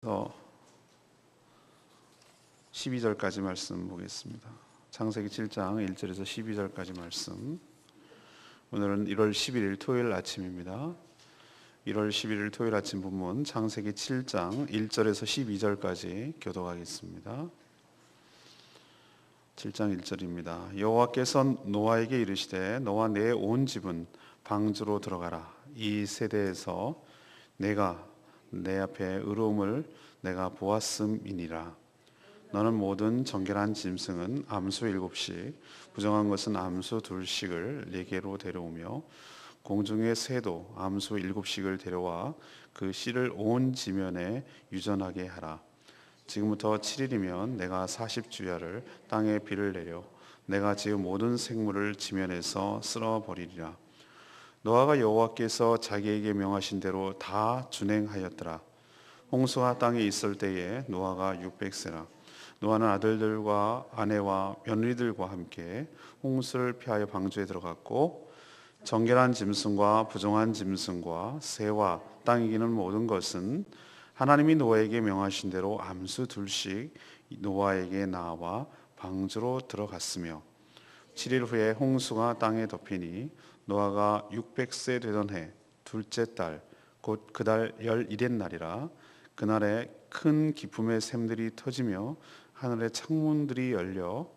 서 12절까지 말씀 보겠습니다. 창세기 7장 1절에서 12절까지 말씀. 오늘은 1월 11일 토요일 아침입니다. 1월 11일 토요일 아침 본문 창세기 7장 1절에서 12절까지 교독하겠습니다. 7장 1절입니다. 여호와께서 노아에게 이르시되 너와 내 온 집은 방주로 들어가라. 이 세대에서 내가 내 앞에 의로움을 내가 보았음이니라. 너는 모든 정결한 짐승은 암수 7씩 부정한 것은 암수 2씩을 네게로 데려오며 공중의 새도 암수 7씩을 데려와 그 씨를 온 지면에 유전하게 하라. 지금부터 7일이면 내가 40주야를 땅에 비를 내려 내가 지은 모든 생물을 지면에서 쓸어버리리라. 노아가 여호와께서 자기에게 명하신 대로 다 준행하였더라. 홍수가 땅에 있을 때에 노아가 600세라. 노아는 아들들과 아내와 며느리들과 함께 홍수를 피하여 방주에 들어갔고 정결한 짐승과 부정한 짐승과 새와 땅에 기는 모든 것은 하나님이 노아에게 명하신 대로 암수 2씩 노아에게 나와 방주로 들어갔으며 7일 후에 홍수가 땅에 덮이니 노아가 600세 되던 해 둘째 달 곧 그 달 11의 날이라. 그날에 큰 기품의 샘들이 터지며 하늘의 창문들이 열려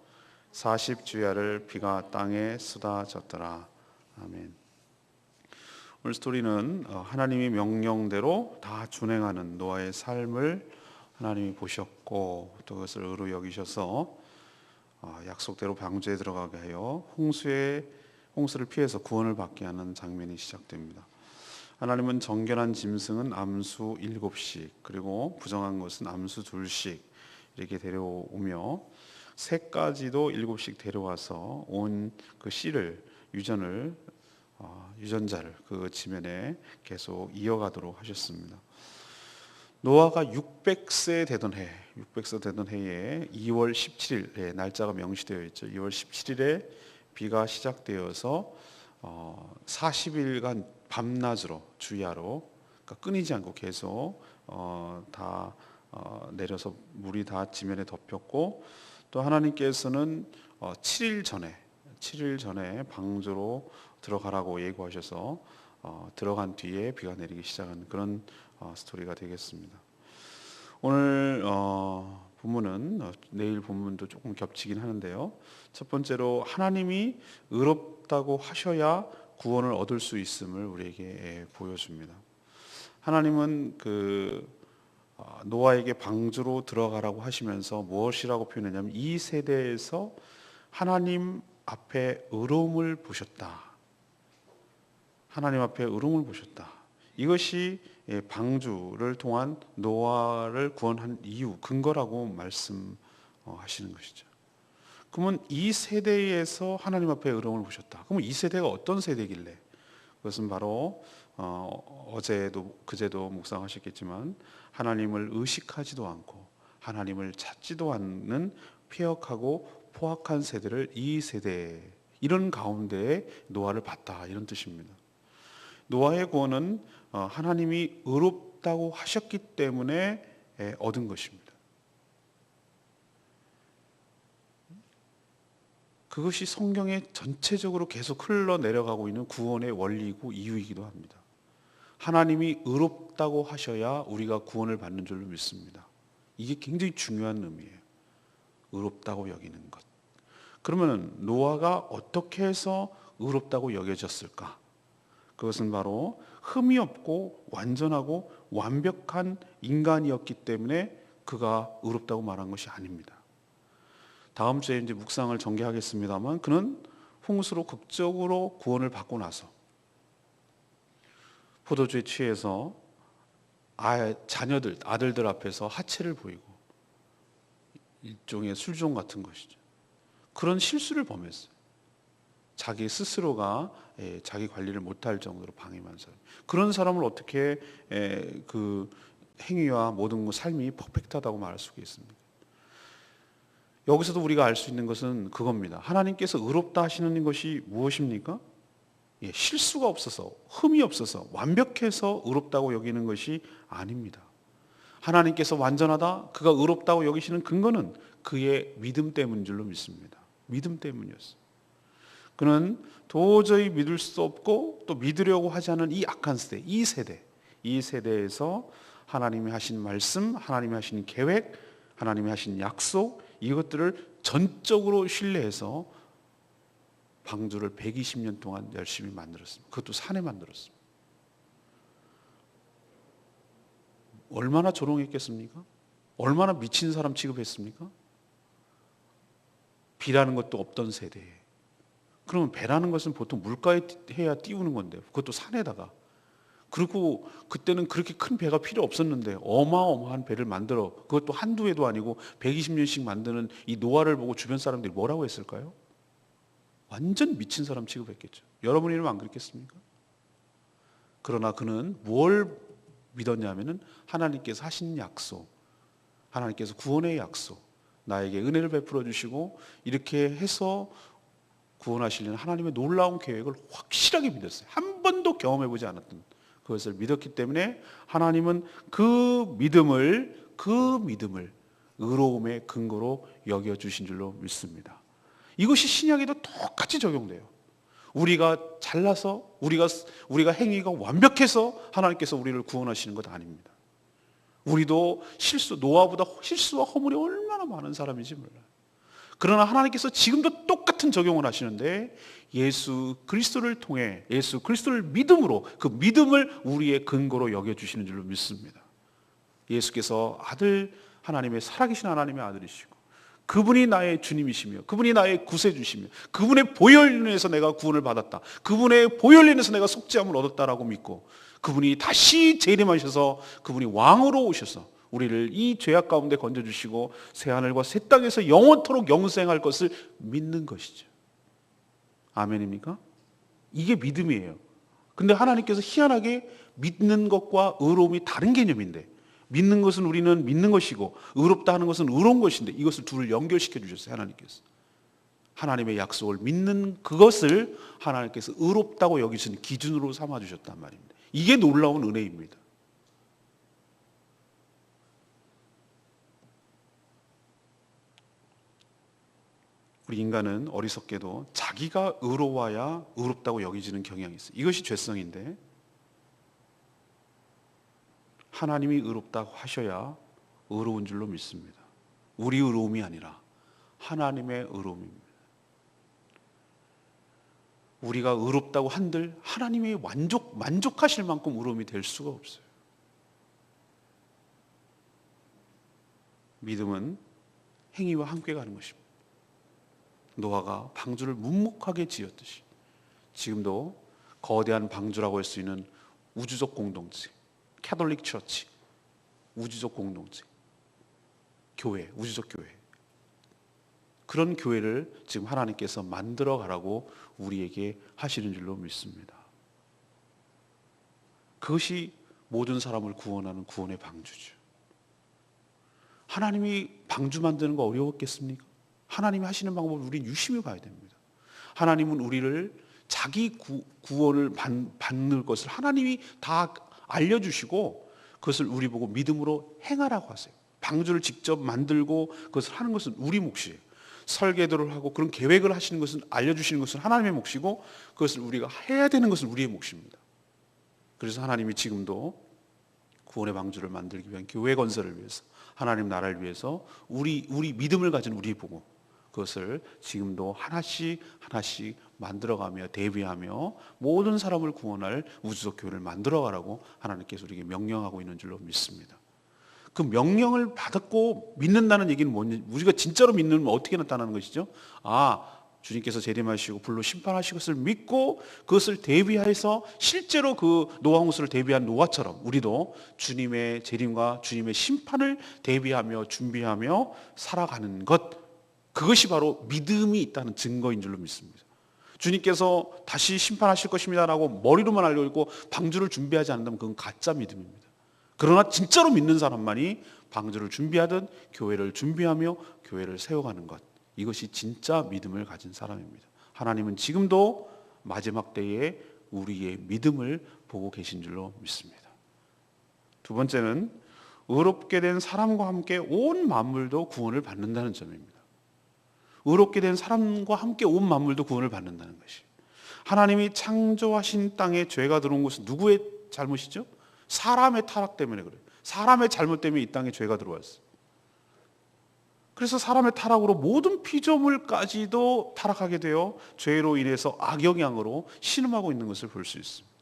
40주야를 비가 땅에 쏟아졌더라. 아멘. 오늘 스토리는 하나님이 명령대로 다 준행하는 노아의 삶을 하나님이 보셨고 또 그것을 의로 여기셔서 약속대로 방주에 들어가게 하여 홍수를 피해서 구원을 받게 하는 장면이 시작됩니다. 하나님은 정결한 짐승은 암수 7씩 그리고 부정한 것은 암수 2씩 이렇게 데려오며 새까지도 7씩 데려와서 온 그 씨를 유전자를 그 지면에 계속 이어가도록 하셨습니다. 노아가 600세 되던 해에 2월 17일 날짜가 명시되어 있죠. 2월 17일에 비가 시작되어서 40일간 밤낮으로 주야로 그러니까 끊이지 않고 계속 내려서 물이 다 지면에 덮였고 또 하나님께서는 7일 전에 방주로 들어가라고 예고하셔서 들어간 뒤에 비가 내리기 시작한 그런 스토리가 되겠습니다. 오늘 본문은 내일 본문도 조금 겹치긴 하는데요. 첫 번째로 하나님이 의롭다고 하셔야 구원을 얻을 수 있음을 우리에게 보여줍니다. 하나님은 노아에게 방주로 들어가라고 하시면서 무엇이라고 표현했냐면 이 세대에서 하나님 앞에 의로움을 보셨다. 하나님 앞에 의로움을 보셨다. 이것이 방주를 통한 노아를 구원한 이유, 근거라고 말씀하시는 것이죠. 그러면 이 세대에서 하나님 앞에 의로움을 보셨다. 그러면 이 세대가 어떤 세대길래? 그것은 바로 어제도 그제도 묵상하셨겠지만 하나님을 의식하지도 않고 하나님을 찾지도 않는 폐역하고 포악한 세대를 이런 가운데에 노아를 봤다 이런 뜻입니다. 노아의 구원은 하나님이 의롭다고 하셨기 때문에 얻은 것입니다. 그것이 성경에 전체적으로 계속 흘러내려가고 있는 구원의 원리이고 이유이기도 합니다. 하나님이 의롭다고 하셔야 우리가 구원을 받는 줄로 믿습니다. 이게 굉장히 중요한 의미예요. 의롭다고 여기는 것. 그러면 노아가 어떻게 해서 의롭다고 여겨졌을까? 그것은 바로 흠이 없고 완전하고 완벽한 인간이었기 때문에 그가 의롭다고 말한 것이 아닙니다. 다음 주에 이제 묵상을 전개하겠습니다만 그는 홍수로 극적으로 구원을 받고 나서 포도주에 취해서 아들들 앞에서 하체를 보이고 일종의 술종 같은 것이죠. 그런 실수를 범했어요. 자기 스스로가 자기 관리를 못할 정도로 방임한 사람. 그런 사람을 어떻게 그 행위와 모든 삶이 퍼펙트하다고 말할 수가 있습니까? 여기서도 우리가 알 수 있는 것은 그겁니다. 하나님께서 의롭다 하시는 것이 무엇입니까? 실수가 없어서 흠이 없어서 완벽해서 의롭다고 여기는 것이 아닙니다. 하나님께서 완전하다, 그가 의롭다고 여기시는 근거는 그의 믿음 때문인 줄로 믿습니다. 믿음 때문이었어요. 그는 도저히 믿을 수 없고 또 믿으려고 하지 않은 이 악한 세대, 이 세대에서 하나님이 하신 말씀, 하나님이 하신 계획, 하나님이 하신 약속, 이것들을 전적으로 신뢰해서 방주를 120년 동안 열심히 만들었습니다. 그것도 산에 만들었습니다. 얼마나 조롱했겠습니까? 얼마나 미친 사람 취급했습니까? 비라는 것도 없던 세대에. 그러면 배라는 것은 보통 물가에 해야 띄우는 건데, 그것도 산에다가. 그리고 그때는 그렇게 큰 배가 필요 없었는데 어마어마한 배를 만들어, 그것도 한두 해도 아니고 120년씩 만드는 이 노아를 보고 주변 사람들이 뭐라고 했을까요? 완전 미친 사람 취급했겠죠. 여러분이라면 안 그랬겠습니까? 그러나 그는 뭘 믿었냐면은 하나님께서 하신 약속, 하나님께서 구원의 약속, 나에게 은혜를 베풀어 주시고 이렇게 해서 구원하시려는 하나님의 놀라운 계획을 확실하게 믿었어요. 한 번도 경험해보지 않았던 그것을 믿었기 때문에 하나님은 그 믿음을 의로움의 근거로 여겨주신 줄로 믿습니다. 이것이 신약에도 똑같이 적용돼요. 우리가 잘나서 우리가 행위가 완벽해서 하나님께서 우리를 구원하시는 것 아닙니다. 우리도 노아보다 실수와 허물이 얼마나 많은 사람인지 몰라요. 그러나 하나님께서 지금도 똑같은 적용을 하시는데 예수 그리스도를 통해, 예수 그리스도를 믿음으로, 그 믿음을 우리의 근거로 여겨주시는 줄로 믿습니다. 예수께서 하나님의 살아계신 하나님의 아들이시고 그분이 나의 주님이시며 그분이 나의 구세주시며 그분의 보혈로 인해서 내가 구원을 받았다, 그분의 보혈로 인해서 내가 속죄함을 얻었다라고 믿고 그분이 다시 재림하셔서 그분이 왕으로 오셔서 우리를 이 죄악 가운데 건져주시고 새하늘과 새 땅에서 영원토록 영생할 것을 믿는 것이죠. 아멘입니까? 이게 믿음이에요. 근데 하나님께서 희한하게 믿는 것과 의로움이 다른 개념인데, 믿는 것은 우리는 믿는 것이고 의롭다 하는 것은 의로운 것인데 이것을 둘을 연결시켜 주셨어요. 하나님께서 하나님의 약속을 믿는 그것을 하나님께서 의롭다고 여기시는 기준으로 삼아 주셨단 말입니다. 이게 놀라운 은혜입니다. 우리 인간은 어리석게도 자기가 의로워야 의롭다고 여기지는 경향이 있어요. 이것이 죄성인데 하나님이 의롭다고 하셔야 의로운 줄로 믿습니다. 우리 의로움이 아니라 하나님의 의로움입니다. 우리가 의롭다고 한들 하나님이 만족하실 만큼 의로움이 될 수가 없어요. 믿음은 행위와 함께 가는 것입니다. 노아가 방주를 묵묵하게 지었듯이 지금도 거대한 방주라고 할 수 있는 우주적 공동체, 캐톨릭 처치, 우주적 공동체, 교회, 우주적 교회, 그런 교회를 지금 하나님께서 만들어 가라고 우리에게 하시는 줄로 믿습니다. 그것이 모든 사람을 구원하는 구원의 방주죠. 하나님이 방주 만드는 거 어려웠겠습니까? 하나님이 하시는 방법을 우리는 유심히 봐야 됩니다. 하나님은 우리를 자기 구원을 받는 것을 하나님이 다 알려주시고 그것을 우리 보고 믿음으로 행하라고 하세요. 방주를 직접 만들고 그것을 하는 것은 우리 몫이에요. 설계도를 하고 그런 계획을 하시는 것은, 알려주시는 것은 하나님의 몫이고 그것을 우리가 해야 되는 것은 우리의 몫입니다. 그래서 하나님이 지금도 구원의 방주를 만들기 위한 교회 건설을 위해서, 하나님 나라를 위해서 우리 믿음을 가진 우리 보고 그것을 지금도 하나씩 만들어가며 대비하며 모든 사람을 구원할 우주적 교회를 만들어가라고 하나님께서 우리에게 명령하고 있는 줄로 믿습니다. 그 명령을 받았고 믿는다는 얘기는 뭔지, 우리가 진짜로 믿는 어떻게 나타나는 것이죠? 주님께서 재림하시고 불로 심판하실 것을 믿고 그것을 대비해서 실제로 그 노아 홍수를 대비한 노아처럼 우리도 주님의 재림과 주님의 심판을 대비하며 준비하며 살아가는 것, 그것이 바로 믿음이 있다는 증거인 줄로 믿습니다. 주님께서 다시 심판하실 것입니다라고 머리로만 알고 있고 방주를 준비하지 않는다면 그건 가짜 믿음입니다. 그러나 진짜로 믿는 사람만이 방주를 준비하든 교회를 준비하며 교회를 세워가는 것, 이것이 진짜 믿음을 가진 사람입니다. 하나님은 지금도 마지막 때에 우리의 믿음을 보고 계신 줄로 믿습니다. 두 번째는 의롭게 된 사람과 함께 온 만물도 구원을 받는다는 점입니다. 의롭게 된 사람과 함께 온 만물도 구원을 받는다는 것이. 하나님이 창조하신 땅에 죄가 들어온 것은 누구의 잘못이죠? 사람의 타락 때문에 그래요. 사람의 잘못 때문에 이 땅에 죄가 들어왔어요. 그래서 사람의 타락으로 모든 피조물까지도 타락하게 되어 죄로 인해서 악영향으로 신음하고 있는 것을 볼 수 있습니다.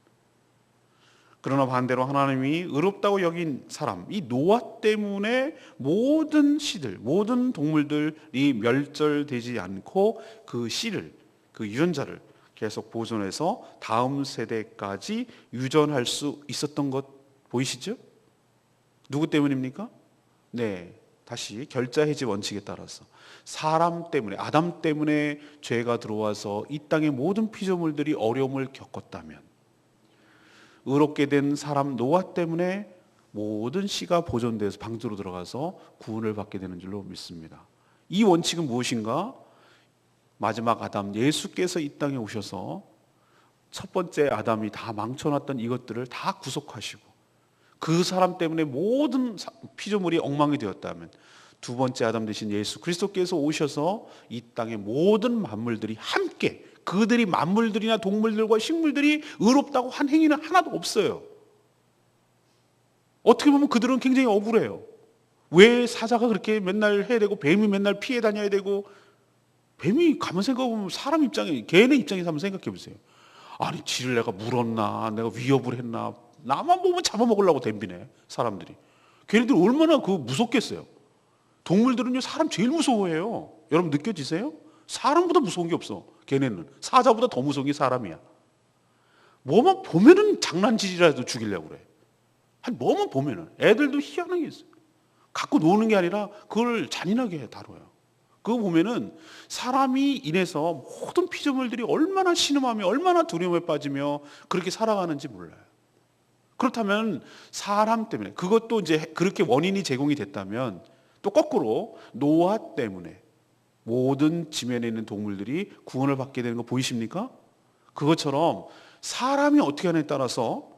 그러나 반대로 하나님이 의롭다고 여긴 사람, 이 노아 때문에 모든 씨들, 모든 동물들이 멸절되지 않고 그 씨를, 그 유전자를 계속 보존해서 다음 세대까지 유전할 수 있었던 것 보이시죠? 누구 때문입니까? 네, 다시 결자해지 원칙에 따라서 사람 때문에, 아담 때문에 죄가 들어와서 이 땅의 모든 피조물들이 어려움을 겪었다면, 의롭게 된 사람 노아 때문에 모든 씨가 보존돼서 방주로 들어가서 구원을 받게 되는 줄로 믿습니다. 이 원칙은 무엇인가? 마지막 아담 예수께서 이 땅에 오셔서 첫 번째 아담이 다 망쳐놨던 이것들을 다 구속하시고 그 사람 때문에 모든 피조물이 엉망이 되었다면, 두 번째 아담 되신 예수 그리스도께서 오셔서 이 땅의 모든 만물들이 함께, 그들이 만물들이나 동물들과 식물들이 의롭다고 한 행위는 하나도 없어요. 어떻게 보면 그들은 굉장히 억울해요. 왜 사자가 그렇게 맨날 해야 되고 뱀이 맨날 피해 다녀야 되고, 뱀이 가만 생각해보면 사람 입장에, 개인의 입장에서 한번 생각해 보세요. 아니 지를 내가 물었나, 내가 위협을 했나, 나만 보면 잡아먹으려고 덤비네 사람들이. 걔네들 얼마나 그 무섭겠어요. 동물들은요 사람 제일 무서워해요. 여러분 느껴지세요? 사람보다 무서운 게 없어. 걔네는 사자보다 더 무서운 게 사람이야. 뭐만 보면은 장난질이라도 죽이려고 그래. 아니 뭐만 보면은. 애들도 희한한 게 있어요. 갖고 노는 게 아니라 그걸 잔인하게 다뤄요. 그거 보면은 사람이 인해서 모든 피조물들이 얼마나 신음하며 얼마나 두려움에 빠지며 그렇게 살아가는지 몰라요. 그렇다면 사람 때문에, 그것도 이제 그렇게 원인이 제공이 됐다면 또 거꾸로 노아 때문에 모든 지면에 있는 동물들이 구원을 받게 되는 거 보이십니까? 그것처럼 사람이 어떻게 하느냐에 따라서,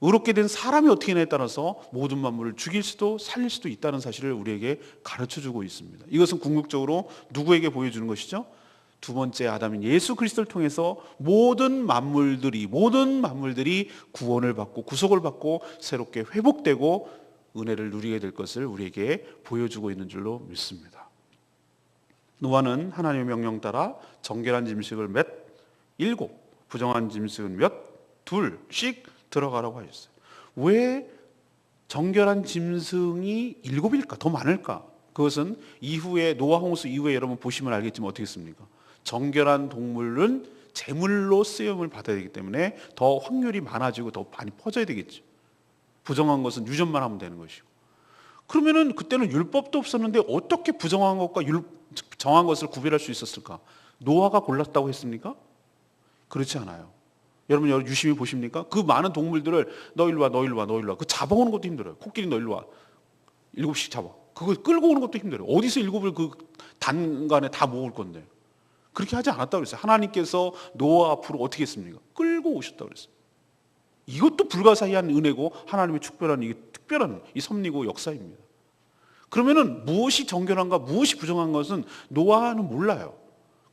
의롭게 된 사람이 어떻게 하느냐에 따라서 모든 만물을 죽일 수도 살릴 수도 있다는 사실을 우리에게 가르쳐주고 있습니다. 이것은 궁극적으로 누구에게 보여주는 것이죠? 두 번째 아담인 예수 그리스도를 통해서 모든 만물들이 구원을 받고 구속을 받고 새롭게 회복되고 은혜를 누리게 될 것을 우리에게 보여주고 있는 줄로 믿습니다. 노아는 하나님의 명령 따라 정결한 짐승을 일곱, 부정한 짐승은 둘씩 들어가라고 하셨어요. 왜 정결한 짐승이 7일까? 더 많을까? 그것은 이후에 노아 홍수 이후에 여러분 보시면 알겠지만 어떻겠습니까? 정결한 동물은 제물로 쓰임을 받아야 되기 때문에 더 확률이 많아지고 더 많이 퍼져야 되겠죠. 부정한 것은 유전만 하면 되는 것이고. 그러면은 그때는 율법도 없었는데 어떻게 부정한 것과 정한 것을 구별할 수 있었을까? 노아가 골랐다고 했습니까? 그렇지 않아요. 여러분 유심히 보십니까? 그 많은 동물들을 너 일로 와, 너 일로 와, 너 일로 와. 그 잡아오는 것도 힘들어요. 코끼리 너 일로 와. 7씩 잡아. 그걸 끌고 오는 것도 힘들어요. 어디서 7을 그 단간에 다 모을 건데. 그렇게 하지 않았다고 그랬어요. 하나님께서 노아 앞으로 어떻게 했습니까? 끌고 오셨다고 그랬어요. 이것도 불가사의한 은혜고 하나님의 특별한 이 섭리고 역사입니다. 그러면은 무엇이 정결한가 무엇이 부정한 것은 노아는 몰라요.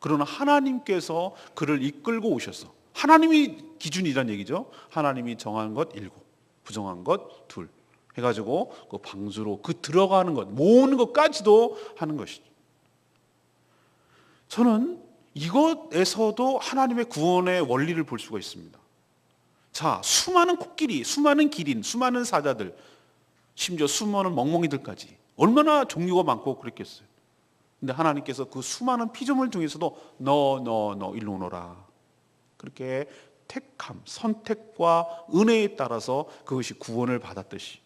그러나 하나님께서 그를 이끌고 오셔서, 하나님이 기준이란 얘기죠. 하나님이 정한 것 7, 부정한 것 2 해가지고 그 방주로 그 들어가는 것, 모으는 것까지도 하는 것이죠. 저는 이것에서도 하나님의 구원의 원리를 볼 수가 있습니다. 자, 수많은 코끼리, 수많은 기린, 수많은 사자들, 심지어 수많은 멍멍이들까지 얼마나 종류가 많고 그랬겠어요. 근데 하나님께서 그 수많은 피조물 중에서도 너 일로 오너라. 그렇게 택함, 선택과 은혜에 따라서 그것이 구원을 받았듯이,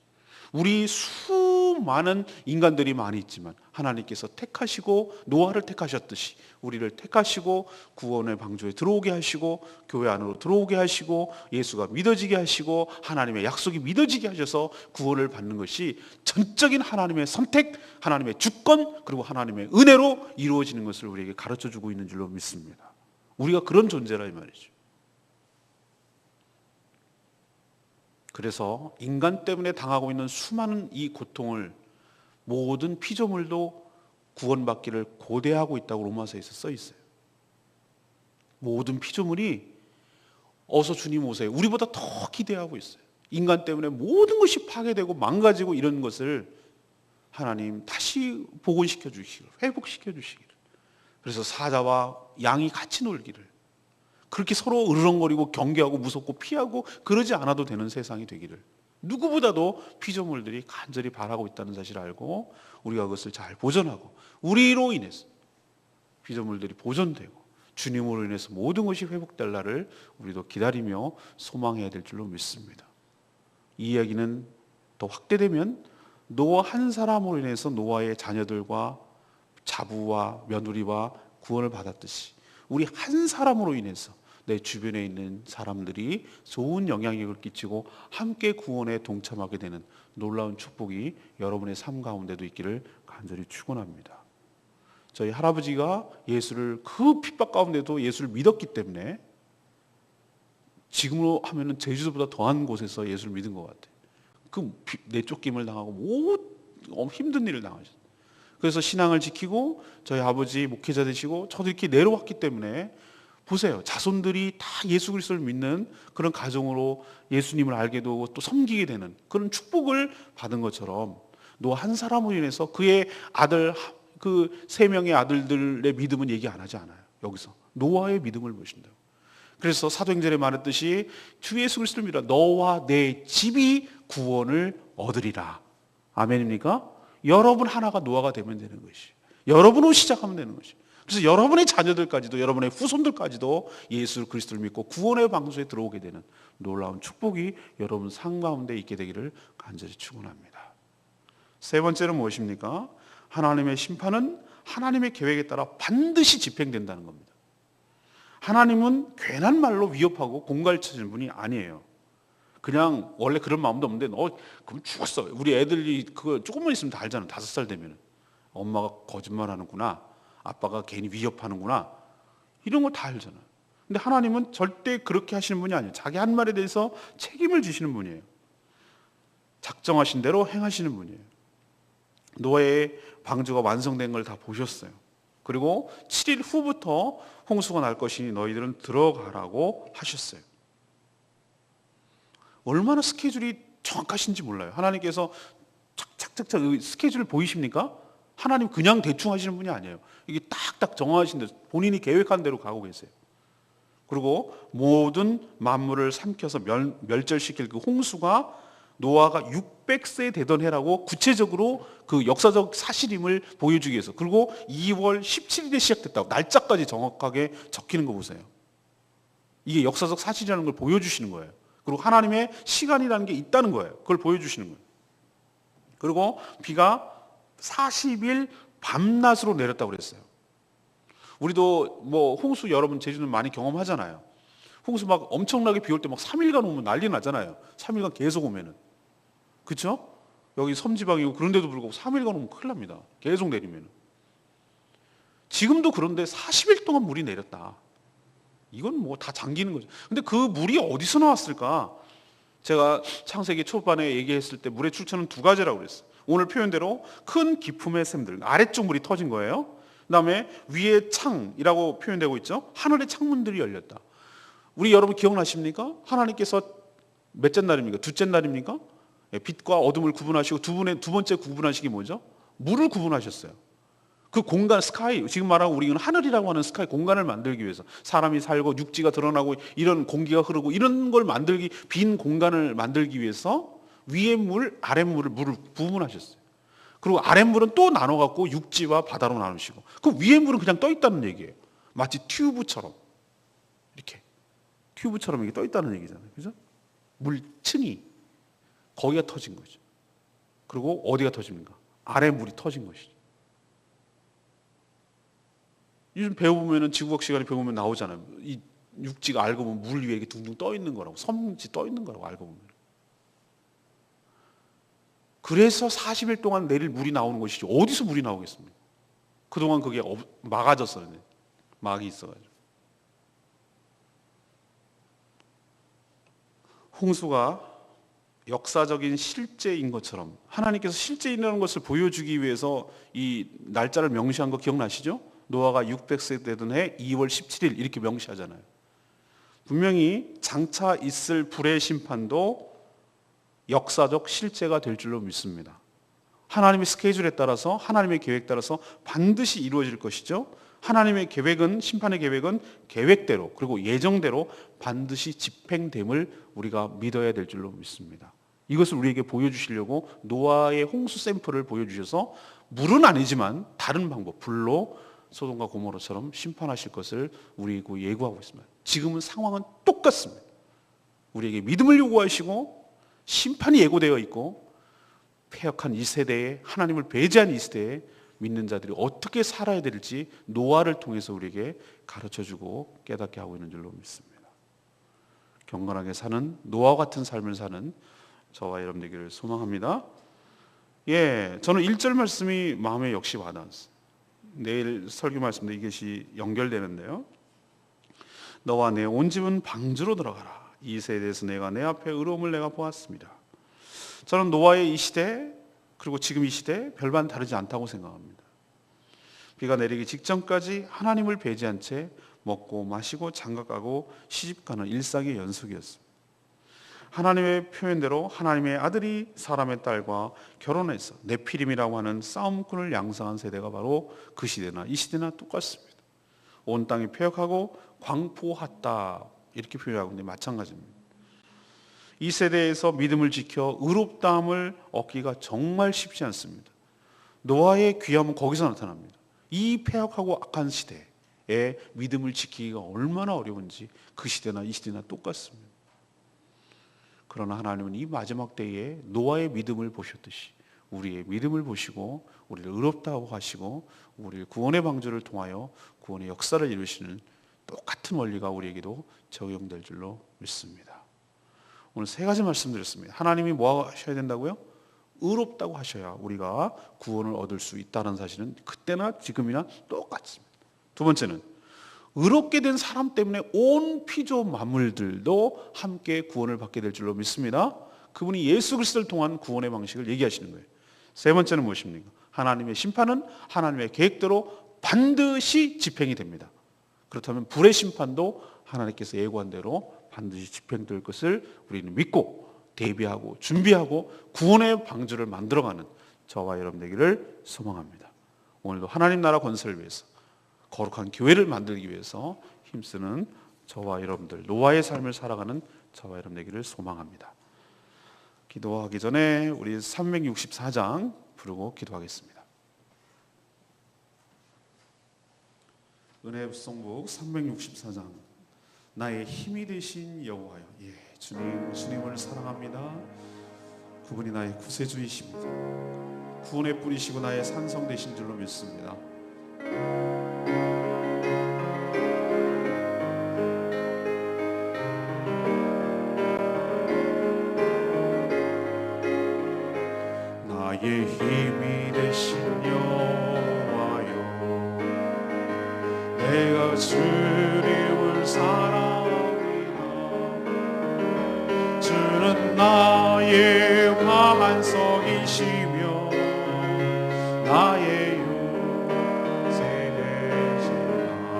우리 수많은 인간들이 많이 있지만 하나님께서 택하시고 노아를 택하셨듯이 우리를 택하시고 구원의 방주에 들어오게 하시고 교회 안으로 들어오게 하시고 예수가 믿어지게 하시고 하나님의 약속이 믿어지게 하셔서 구원을 받는 것이 전적인 하나님의 선택, 하나님의 주권, 그리고 하나님의 은혜로 이루어지는 것을 우리에게 가르쳐주고 있는 줄로 믿습니다. 우리가 그런 존재라 이 말이죠. 그래서 인간 때문에 당하고 있는 수많은 이 고통을 모든 피조물도 구원받기를 고대하고 있다고 로마서에서 써 있어요. 모든 피조물이 어서 주님 오세요. 우리보다 더 기대하고 있어요. 인간 때문에 모든 것이 파괴되고 망가지고 이런 것을 하나님 다시 복원시켜 주시기를, 회복시켜 주시기를. 그래서 사자와 양이 같이 놀기를, 그렇게 서로 으르렁거리고 경계하고 무섭고 피하고 그러지 않아도 되는 세상이 되기를 누구보다도 피조물들이 간절히 바라고 있다는 사실을 알고 우리가 그것을 잘 보존하고 우리로 인해서 피조물들이 보존되고 주님으로 인해서 모든 것이 회복될 날을 우리도 기다리며 소망해야 될 줄로 믿습니다. 이 이야기는 더 확대되면 노아 한 사람으로 인해서 노아의 자녀들과 자부와 며느리와 구원을 받았듯이 우리 한 사람으로 인해서 내 주변에 있는 사람들이 좋은 영향력을 끼치고 함께 구원에 동참하게 되는 놀라운 축복이 여러분의 삶 가운데도 있기를 간절히 축원합니다. 저희 할아버지가 예수를 그 핍박 가운데도 예수를 믿었기 때문에 지금으로 하면은 제주도보다 더한 곳에서 예수를 믿은 것 같아요. 그 내쫓김을 당하고 힘든 일을 당하셨어요. 그래서 신앙을 지키고 저희 아버지 목회자 되시고 저도 이렇게 내려왔기 때문에 보세요. 자손들이 다 예수 그리스도를 믿는 그런 가정으로 예수님을 알게 되고 또 섬기게 되는 그런 축복을 받은 것처럼 노아 한 사람으로 인해서 그의 아들 그 세 명의 아들들의 믿음은 얘기 안 하지 않아요. 여기서 노아의 믿음을 보신다고. 그래서 사도행전에 말했듯이 주 예수 그리스도를 믿어 너와 내 집이 구원을 얻으리라. 아멘입니까? 여러분 하나가 노아가 되면 되는 것이, 여러분으로 시작하면 되는 것이. 그래서 여러분의 자녀들까지도 여러분의 후손들까지도 예수 그리스도를 믿고 구원의 방송에 들어오게 되는 놀라운 축복이 여러분 삶 가운데 있게 되기를 간절히 축원합니다. 세 번째는 무엇입니까? 하나님의 심판은 하나님의 계획에 따라 반드시 집행된다는 겁니다. 하나님은 괜한 말로 위협하고 공갈치는 분이 아니에요. 그냥 원래 그런 마음도 없는데 그럼 죽었어. 우리 애들이 그거 조금만 있으면 다 알잖아. 5살 되면 엄마가 거짓말하는구나, 아빠가 괜히 위협하는구나, 이런 거 다 알잖아. 근데 하나님은 절대 그렇게 하시는 분이 아니에요. 자기 한 말에 대해서 책임을 지시는 분이에요. 작정하신 대로 행하시는 분이에요. 노아의 방주가 완성된 걸 다 보셨어요. 그리고 7일 후부터 홍수가 날 것이니 너희들은 들어가라고 하셨어요. 얼마나 스케줄이 정확하신지 몰라요. 하나님께서 착착착착 스케줄을 보이십니까? 하나님 그냥 대충 하시는 분이 아니에요. 이게 딱딱 정하신 대로 본인이 계획한 대로 가고 계세요. 그리고 모든 만물을 삼켜서 멸절시킬 그 홍수가 노아가 600세 되던 해라고 구체적으로 그 역사적 사실임을 보여주기 위해서, 그리고 2월 17일에 시작됐다고 날짜까지 정확하게 적히는 거 보세요. 이게 역사적 사실이라는 걸 보여주시는 거예요. 그리고 하나님의 시간이라는 게 있다는 거예요. 그걸 보여주시는 거예요. 그리고 비가 40일 밤낮으로 내렸다고 그랬어요. 우리도 뭐 홍수 여러분 제주는 많이 경험하잖아요. 홍수 막 엄청나게 비 올 때 막 3일간 오면 난리 나잖아요. 3일간 계속 오면은. 그렇죠? 여기 섬지방이고 그런데도 불구하고 3일간 오면 큰일 납니다. 계속 내리면은. 지금도 그런데 40일 동안 물이 내렸다. 이건 뭐 다 잠기는 거죠. 근데 그 물이 어디서 나왔을까? 제가 창세기 초반에 얘기했을 때 물의 출처는 두 가지라고 그랬어요. 오늘 표현대로 큰 기품의 샘들, 아래쪽 물이 터진 거예요. 그 다음에 위에 창이라고 표현되고 있죠. 하늘의 창문들이 열렸다. 우리 여러분 기억나십니까? 하나님께서 몇째 날입니까? 둘째 날입니까? 빛과 어둠을 구분하시고 두 번째 구분하신 게 뭐죠? 물을 구분하셨어요. 그 공간, 스카이, 지금 말하고 우리는 하늘이라고 하는 스카이 공간을 만들기 위해서 사람이 살고 육지가 드러나고 이런 공기가 흐르고 이런 걸 만들기, 빈 공간을 만들기 위해서 위에 물, 아래 물을 구분하셨어요. 그리고 아래 물은 또 나눠갖고 육지와 바다로 나누시고, 그 위에 물은 그냥 떠 있다는 얘기예요. 마치 튜브처럼 이렇게 튜브처럼 이게 떠 있다는 얘기잖아요. 그죠? 물층이 거기가 터진 거죠. 그리고 어디가 터집니까? 아래 물이 터진 것이죠. 요즘 배워보면은 지구과학 시간에 배우면 나오잖아요. 이 육지가 알고 보면 물 위에 이렇게 둥둥 떠 있는 거라고, 섬지 떠 있는 거라고 알고 보면. 그래서 40일 동안 내릴 물이 나오는 것이죠. 어디서 물이 나오겠습니까? 그동안 그게 막아졌어요. 막이 있어가지고. 홍수가 역사적인 실제인 것처럼 하나님께서 실제 있는 것을 보여주기 위해서 이 날짜를 명시한 거 기억나시죠? 노아가 600세 되던 해 2월 17일 이렇게 명시하잖아요. 분명히 장차 있을 불의 심판도 역사적 실제가 될 줄로 믿습니다. 하나님의 스케줄에 따라서, 하나님의 계획에 따라서 반드시 이루어질 것이죠. 하나님의 계획은, 심판의 계획은 계획대로 그리고 예정대로 반드시 집행됨을 우리가 믿어야 될 줄로 믿습니다. 이것을 우리에게 보여주시려고 노아의 홍수 샘플을 보여주셔서 물은 아니지만 다른 방법, 불로 소돔과 고모라처럼 심판하실 것을 우리에게 예고하고 있습니다. 지금은 상황은 똑같습니다. 우리에게 믿음을 요구하시고 심판이 예고되어 있고, 패역한 이 세대에, 하나님을 배제한 이 세대에 믿는 자들이 어떻게 살아야 될지 노아를 통해서 우리에게 가르쳐주고 깨닫게 하고 있는 줄로 믿습니다. 경건하게 사는, 노아와 같은 삶을 사는 저와 여러분 되기를 소망합니다. 저는 1절 말씀이 마음에 역시 와닿았어요. 내일 설교 말씀도 이것이 연결되는데요. 너와 내 온 집은 방주로 들어가라. 이 세대에서 내가 내 앞에 의로움을 내가 보았습니다. 저는 노아의 이 시대 그리고 지금 이 시대 별반 다르지 않다고 생각합니다. 비가 내리기 직전까지 하나님을 배제한 채 먹고 마시고 장가가고 시집가는 일상의 연속이었습니다. 하나님의 표현대로 하나님의 아들이 사람의 딸과 결혼해서 네피림이라고 하는 싸움꾼을 양성한 세대가 바로 그 시대나 이 시대나 똑같습니다. 온 땅이 폐역하고 광포했다 이렇게 표현하고 있는데 마찬가지입니다. 이 세대에서 믿음을 지켜 의롭다함을 얻기가 정말 쉽지 않습니다. 노아의 귀함은 거기서 나타납니다. 이 폐역하고 악한 시대에 믿음을 지키기가 얼마나 어려운지 그 시대나 이 시대나 똑같습니다. 그러나 하나님은 이 마지막 때에 노아의 믿음을 보셨듯이 우리의 믿음을 보시고 우리를 의롭다고 하시고 우리를 구원의 방주를 통하여 구원의 역사를 이루시는 똑같은 원리가 우리에게도 적용될 줄로 믿습니다. 오늘 3가지 말씀드렸습니다. 하나님이 뭐 하셔야 된다고요? 의롭다고 하셔야 우리가 구원을 얻을 수 있다는 사실은 그때나 지금이나 똑같습니다. 두 번째는 의롭게 된 사람 때문에 온 피조 만물들도 함께 구원을 받게 될 줄로 믿습니다. 그분이 예수 그리스도를 통한 구원의 방식을 얘기하시는 거예요. 세 번째는 무엇입니까? 하나님의 심판은 하나님의 계획대로 반드시 집행이 됩니다. 그렇다면 불의 심판도 하나님께서 예고한 대로 반드시 집행될 것을 우리는 믿고 대비하고 준비하고 구원의 방주를 만들어가는 저와 여러분 되기를 소망합니다. 오늘도 하나님 나라 건설을 위해서 거룩한 교회를 만들기 위해서 힘쓰는 저와 여러분들, 노아의 삶을 살아가는 저와 여러분 되기를 소망합니다. 기도하기 전에 우리 364장 부르고 기도하겠습니다. 은혜 북송북 364장. 나의 힘이 되신 여호와여. 주님을 사랑합니다. 그분이 나의 구세주이십니다. 구원의 뿌리시고 나의 산성 되신 줄로 믿습니다. 나의 힘이 되신 여호와여, 내가 주님을 사랑합니다. 주는 나의 강한 성이시며 나의 요새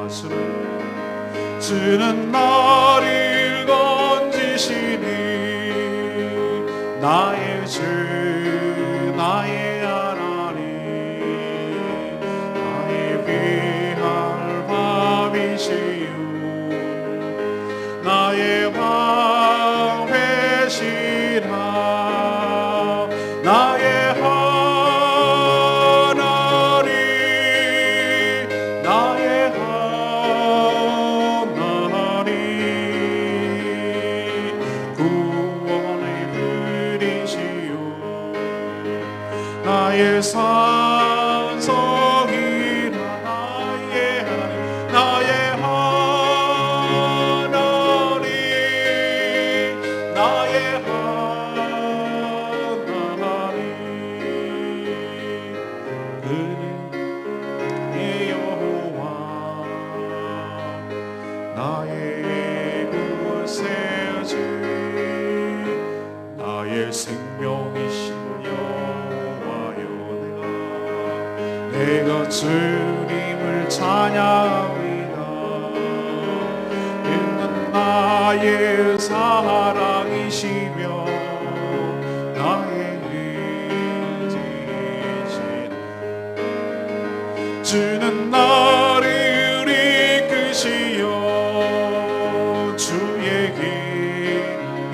되시나. 주는 나를 건지시니 나의 주 나의 하나님, 나의 귀한 밤이시요 나의 왕 되시라. 나의 하나님, 나의 하나님, 구원의 그리시요 나의 산성이라. 나의 하나님, 나의 하나님, 나의 하나님, 그는 내 여호와 나의 구세주 나의 내가 주님을 찬양합니다. 이는 나의 사랑이시며 나의 의지신 주는 나를 이끄시어 주의 길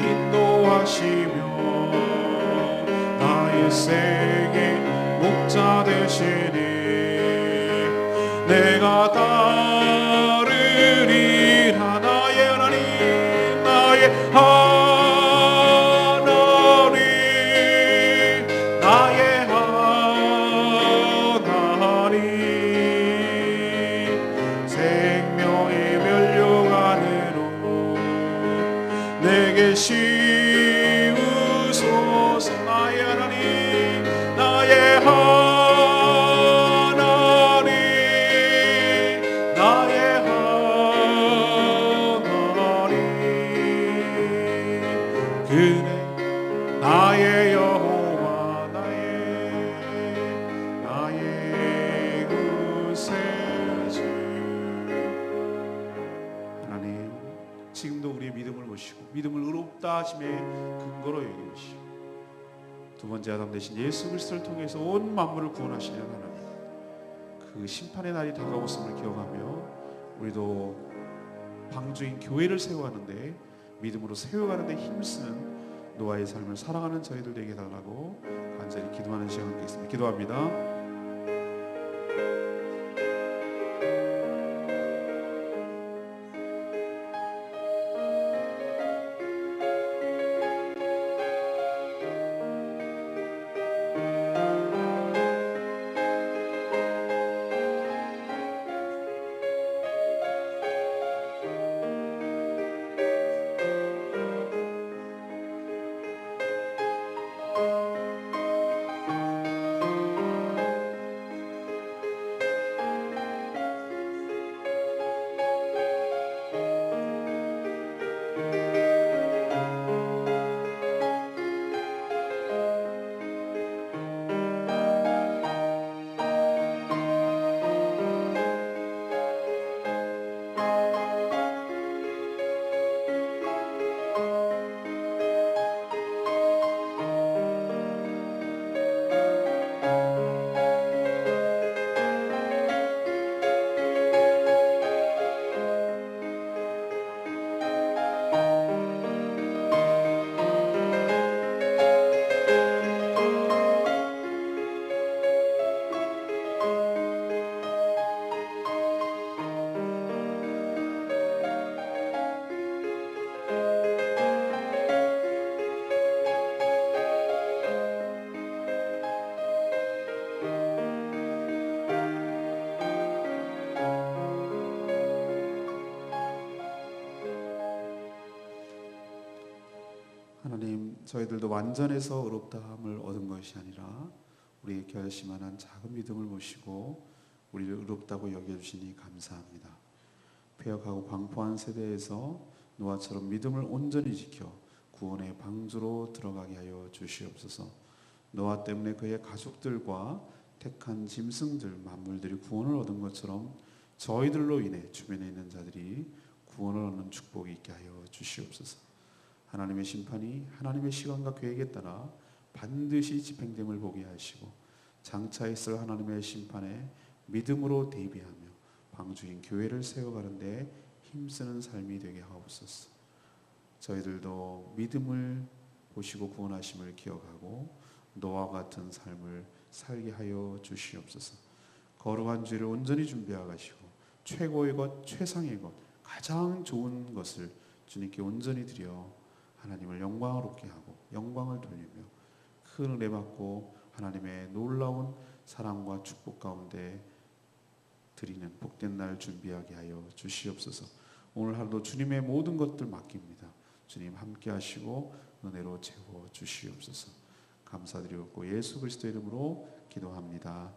인도하시며 나의 생의 목자 되시니 내가 따르리라. 나의 하나님 나의 하나님 나의 하나님 생명의 면류관으로 내게 씌우소서. 나의 하나님 나의 하나님 나의 하나님 그네 나의 여호와 나의 구세주. 하나님 지금도 우리의 믿음을 보시고 믿음을 의롭다 하심의 근거로 여기시고 두 번째 아담 되신 예수 그리스도를 통해서 온 만물을 구원하시는 하나님, 그 심판의 날이 다가왔음을 기억하며 우리도 방주인 교회를 세워가는데 믿음으로 세워가는데 힘쓰는 노아의 삶을 사랑하는 저희들 되게 해달라고 간절히 기도하는 시간을 갖겠습니다. 기도합니다. 하나님, 저희들도 완전해서 의롭다함을 얻은 것이 아니라 우리의 결심한 작은 믿음을 모시고 우리를 의롭다고 여겨주시니 감사합니다. 폐역하고 광포한 세대에서 노아처럼 믿음을 온전히 지켜 구원의 방주로 들어가게 하여 주시옵소서. 노아 때문에 그의 가족들과 택한 짐승들, 만물들이 구원을 얻은 것처럼 저희들로 인해 주변에 있는 자들이 구원을 얻는 축복이 있게 하여 주시옵소서. 하나님의 심판이 하나님의 시간과 계획에 따라 반드시 집행됨을 보게 하시고 장차 있을 하나님의 심판에 믿음으로 대비하며 방주인 교회를 세워가는 데 힘쓰는 삶이 되게 하옵소서. 저희들도 믿음을 보시고 구원하심을 기억하고 노아와 같은 삶을 살게 하여 주시옵소서. 거룩한 죄를 온전히 준비하고 가시고 최고의 것, 최상의 것, 가장 좋은 것을 주님께 온전히 드려 하나님을 영광스럽게 하고 영광을 돌리며 큰 은혜 받고 하나님의 놀라운 사랑과 축복 가운데 드리는 복된 날 준비하게 하여 주시옵소서. 오늘 하루도 주님의 모든 것들 맡깁니다. 주님 함께 하시고 은혜로 채워 주시옵소서. 감사드리고 예수 그리스도 이름으로 기도합니다.